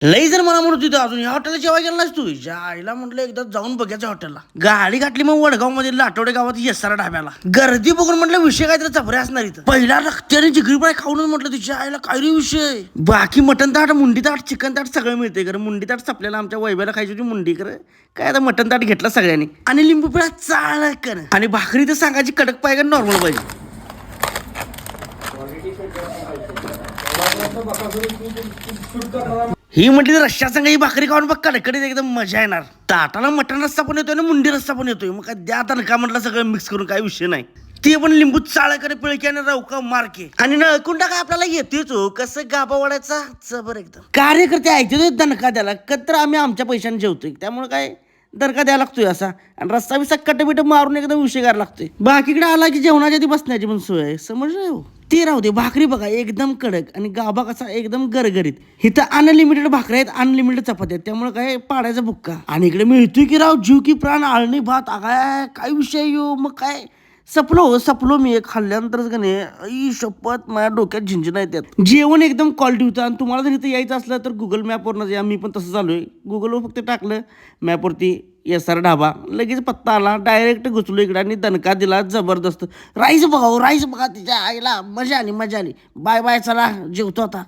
लई जर मला म्हणत होती अजून या हॉटेलला जेवाय गेला नाहीस तू ज्या आईला म्हटलं एकदा जाऊन बघायचं हॉटेलला. गाडी घातली मग वडगाव मध्ये लाटवडे गावात येसारा ढाब्याला. गर्दी बघून म्हटलं विषय काहीतरी चपरे असणार इथं. पहिला रक्त्याने जिगरी पाय खाऊनच म्हटलं तिच्या आईला काय रे विषय. बाकी मटन ताट, मुंडी ताट, चिकन ताट सगळं मिळते. खरं मुंडी ताट संपल्याला आमच्या वैभ्याला खायची होती मुंडी. खरं काय आता मटन ताट घेतला सगळ्यांनी आणि लिंबू पिळा चाळकन आणि भाकरी तर सांगायची कडक पाहिजे नॉर्मल पाहिजे. ही म्हटली तर रश्या संग ही भाकरी खाऊन बघ कडकडीत एकदम मजा येणार. ताटाला मटण रस्सा पण येतोय आणि मुंडी रस्सा पण येतोय. मग काय द्या का म्हटलं सगळं मिक्स करून काय विषय नाही. ते पण लिंबू चाळकडे पिळकी आणि रवका मारके आणि नळकुंडा काय आपल्याला येतेच हो. कसं गाबा वाढायचा जबर एकदम. कार्यकर्ते ऐकतोय दणका द्यायला तर आम्ही आमच्या पैशाने जेवतोय त्यामुळे काय दणका द्यायला लागतोय असा. आणि रस्सा बिस्सा कटबिट मारून एकदम विषय करायला लागतोय. बाकीकडे आला की जेवणाच्या आधी बसण्याची पण सोय समजलं हो. ते राहू दे. भाकरी बघा एकदम कडक आणि गाभा कसा एकदम गरगरीत. इथं अनलिमिटेड भाकऱ्या आहेत, अनलिमिटेड चपात्या आहेत. त्यामुळे काय पाडायचा बुक्का. आणि इकडे मिळतोय की राव जीव की प्राण आळणी भात. आगाय काय विषय यो. मग काय सपलो मी एक खाल्ल्यानंतरच का नाही शपथ माझ्या डोक्यात झिंझिना येतात. जेवण एकदम क्वालिटी होतं. आणि तुम्हाला जर इथं यायचं असलं तर गुगल मॅपवरनं या. मी पण तसं चालू गुगलवर फक्त टाकलं मॅपवरती येसार ढाबा लगेच पत्ता आला. डायरेक्ट घुसलो इकडे आणि दणका दिला जबरदस्त. राईस बघा तिच्या आईला मजा आली. बाय बाय चला जेवतो आता.